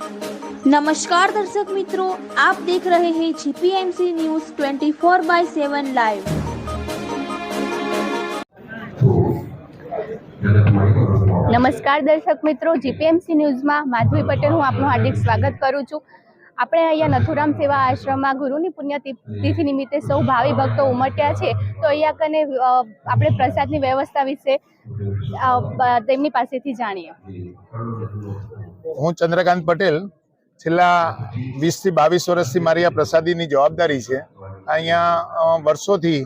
नमस्कार दर्शक मित्रों, आप देख रहे हैं जीपीएमसी न्यूज 24/7 लाइव। નમસ્કાર દર્શક મિત્રો, જીપીએમસી ન્યૂઝમાં માધવી પટેલ હું આપનું હાર્દિક સ્વાગત કરું છું। આપણે અહીંયા નથુરામ સેવા આશ્રમમાં ગુરુની પુણ્યતિથિ નિમિત્તે સૌ ભાવિ ભક્તો ઉમટ્યા છે, તો અહીંયા કને આપણે પ્રસાદની વ્યવસ્થા વિશે તેમની પાસેથી જાણીએ। હું ચંદ્રકાંત પટેલ, છેલ્લા 20 થી 22 વર્ષથી મારી આ પ્રસાદીની જવાબદારી છે। અહીંયા વર્ષોથી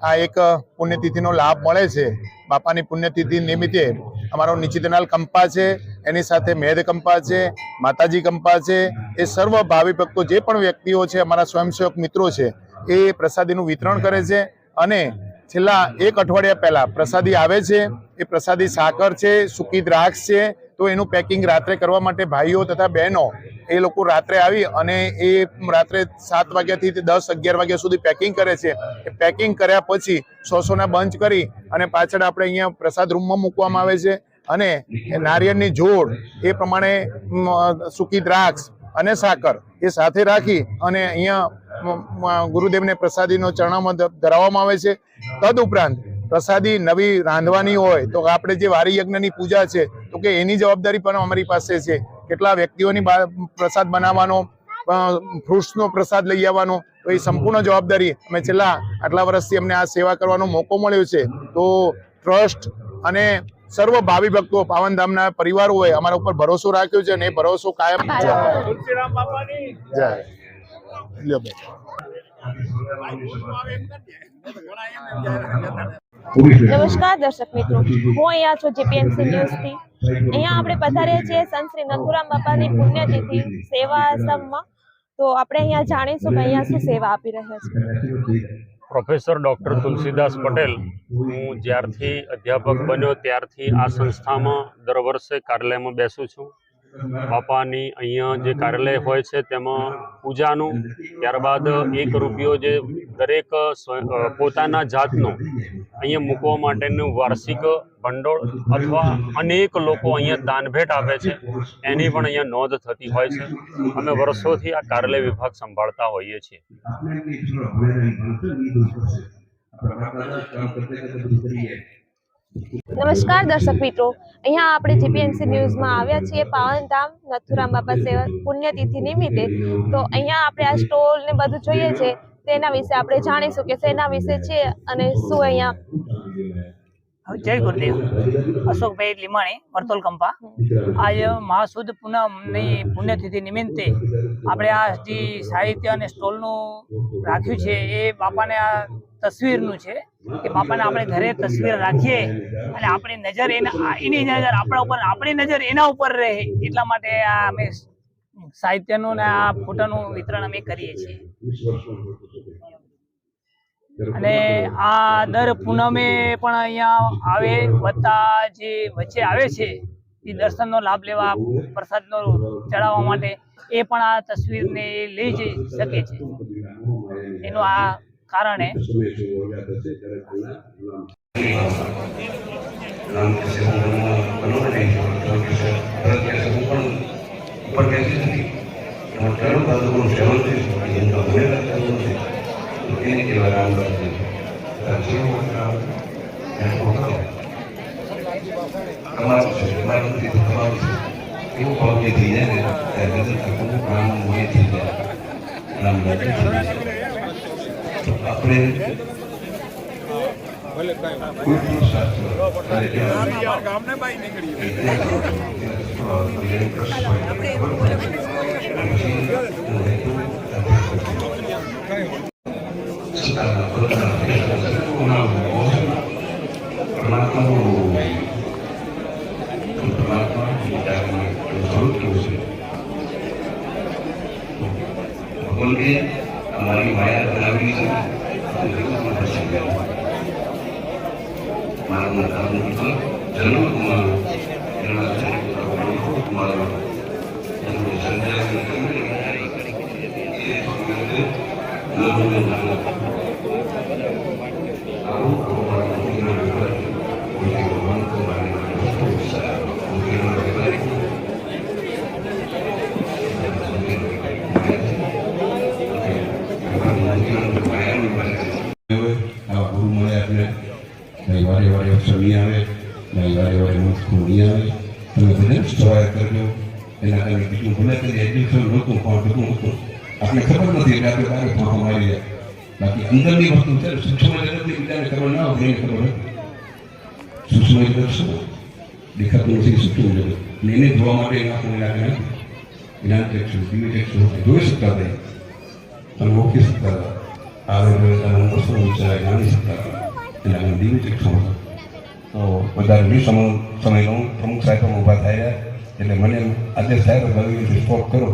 આ એક પુણ્યતિથિનો લાભ મળે છે। બાપાની પુણ્યતિથિ નિમિત્તે અમારો નિચિતનાલ કંપા છે, એની સાથે મેદ કંપા છે, માતાજી કંપા છે, એ સર્વ ભાવિ ભક્તો જે પણ વ્યક્તિઓ છે, અમારા સ્વયંસેવક મિત્રો છે, એ પ્રસાદીનું વિતરણ કરે છે। અને છેલ્લા 1 અઠવાડિયા પહેલા પ્રસાદી આવે છે, એ પ્રસાદી સાકર છે, સૂકી દ્રાક્ષ છે, તો એનું પેકિંગ રાત્રે કરવા માટે ભાઈઓ તથા બહેનો એ લોકો રાત્રે આવી અને એ રાત્રે 7 વાગ્યાથી 10-11 વાગ્યા સુધી પેકિંગ કરે છે। એ પેકિંગ કર્યા પછી 100-100ના બંચ કરી અને પાછળ આપણે અહીંયા પ્રસાદ રૂમમાં મૂકવામાં આવે છે। અને નારિયેળની જોડ એ પ્રમાણે સૂકી દ્રાક્ષ અને સાકર એ સાથે રાખી અને અહીંયા ગુરુદેવને પ્રસાદીનો ચરણામાં ધરાવવામાં આવે છે। તદુપરાંત પ્રસાદી નવી રાંધવાની હોય તો આપણે જે વારી યજ્ઞની પૂજા છે, તો કે એની જવાબદારી પણ અમારી પાસે છે। કેટલા વ્યક્તિઓની પ્રસાદ બનાવવાનો, ફ્રૂટ્સનો પ્રસાદ લઈ આવવાનો, તો એ સંપૂર્ણ જવાબદારી અમે છેલ્લા આટલા વર્ષથી અમને આ સેવા કરવાનો મોકો મળ્યો છે। તો ટ્રસ્ટ અને સર્વ ભાવિ ભક્તો, પાવનધામના પરિવારોએ અમારા ઉપર ભરોસો રાખ્યો છે અને એ ભરોસો કાયમ જય। નમસ્કાર દર્શક મિત્રો, હું અહીંયા છું જીપીએમસી ન્યૂઝથી। અહીંયા આપણે પધાર્યા છીએ સંત શ્રી નથુરામ બાપાની પુણ્યતિથિ સેવા આશ્રમમાં। તો આપણે અહીંયા જાણીશું કે અહીંયા શું સેવા આપી રહ્યા છે। પ્રોફેસર ડૉક્ટર તુલસીદાસ પટેલ, હું જ્યારથી અધ્યાપક બન્યો ત્યારથી આ સંસ્થામાં દર વર્ષે કાર્યાલયમાં બેસું છું। બાપાની અહીંયા જે કાર્યાલય હોય છે તેમાં પૂજાનું, ત્યારબાદ 1 રૂપિયો જે દરેક પોતાના જાતનો અહીંયા મૂકવા માટેનું વાર્ષિક ભંડોળ અથવા અનેક લોકો અહીંયા દાનભેટ આપે છે, એની પણ અહીંયા નોંધ થતી હોય છે। અમે વર્ષોથી આ કાર્યાલય વિભાગ સંભાળતા હોઈએ છીએ। નમસ્કાર દર્શક મિત્રો, અહીંયા આપણે જીપીએમસી ન્યૂઝમાં આવ્યા છીએ પાવનધામ નથુરામ બાપા સેવા પુણ્યતિથિ નિમિત્તે। તો અહીંયા આપણે આ સ્ટોલ ને બધું જોઈએ છે, તેના વિશે આપણે જાણીશું કે શેના વિશે છે અને શું અહીંયા। જય ગુરુદેવ। અશોકભાઈ લીમાણી, વર્તોલ કંપા। આજે મહાસુદ પૂનમની પુણ્યતિથિ નિમિત્તે આપણે આ જે સાહિત્ય અને સ્ટોલનું રાખ્યું છે એ બાપાને આ તસવીરનું છે કે બાપાને આપણે ઘરે તસવીર રાખીએ અને આપણી નજર એની નજર આપણા ઉપર, આપણી નજર એના ઉપર રહે, એટલા માટે આ અમે સાહિત્યનું ને આ ફોટોનું વિતરણ અમે કરીએ છીએ। અને આ દર પૂનમે પણ અહીંયા આવે, વત્તા જે વચ્ચે આવે છે એ દર્શનનો લાભ લેવા, પ્રસાદનો ચડાવવા માટે એ પણ આ તસવીરને લઈ જઈ શકે છે। એનું આ કારણે हमारी माया बनावी है, આવા ગુરુ મળે આપણે નહીં વારે વારે અક્ષર નહીં આવે નહીં વારે વારે મુસ્કું નહીં આવે તમે બધા સ્વાય કરજો એના કારણે કેટલું ભલે કરી એજ્યુકેશન નહોતું પણ કેટલું હતું આપણે ખબર નથી એટલે આપણે બારે ફાંફા મારી જાય બાકી અંદરની વસ્તુ છે સૂક્ષ્મ જગતની બીજાને ખબર ના હોય એને ખબર હોય સૂક્ષ્મ જગત શું દેખાતું નથી સૂક્ષ્મ જગત અને એને જોવા માટે આપણને લાગે જ્ઞાન ચક્ષુ દિવ્ય ચક્ષુ જોઈ શકતા હતા અને ઓળખી શકતા હતા આવે વસ્તુ વિચાર જાણી શકતા હતા એટલે અમે દિવ્ય ચક્ષુ હતા તો વધારે 20 સમયનો પ્રમુખ સાહેબ ઊભા થયા એટલે મને આજે સાહેબ ગમે સ્ટોપ કરો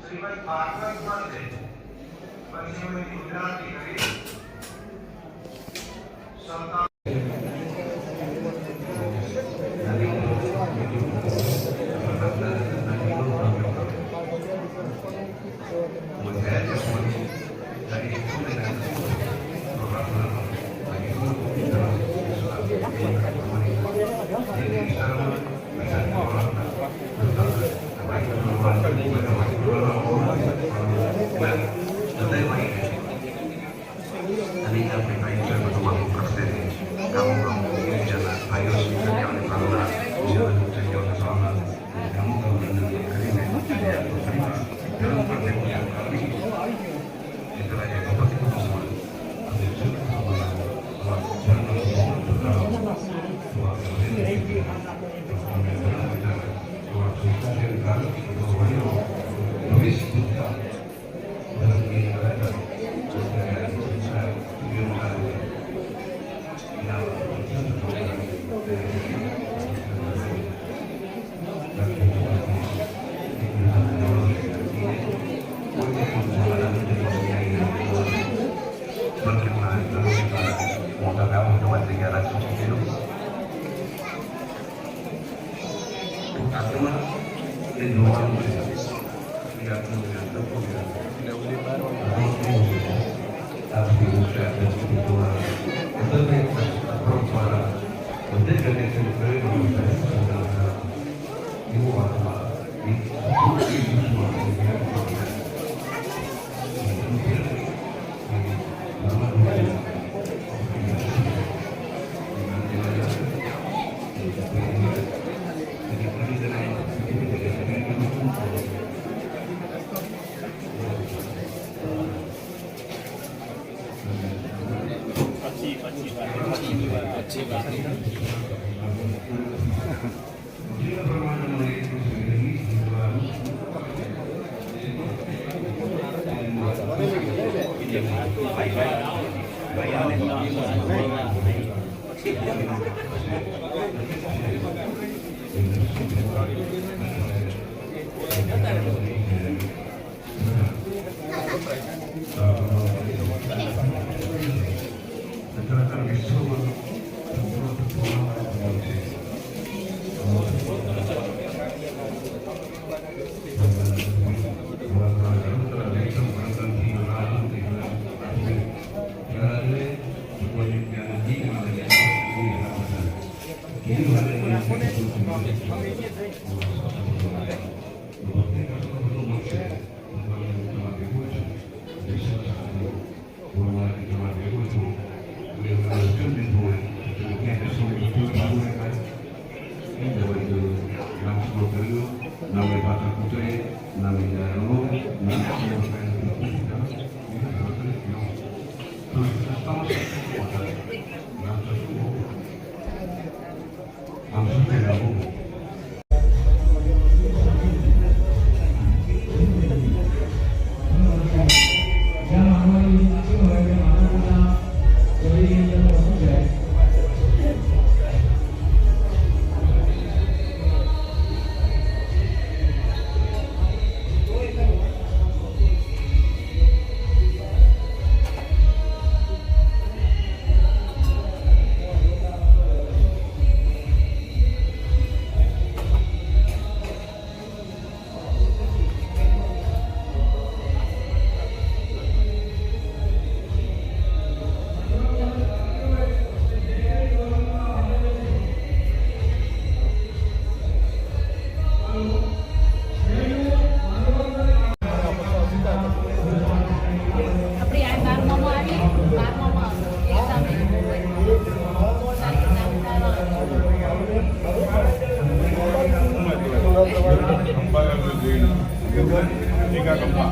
શ્રીમદ ભાગવત પણ છે પછી અમે ગુજરાતી કરી ચંદ્રિકા કંપા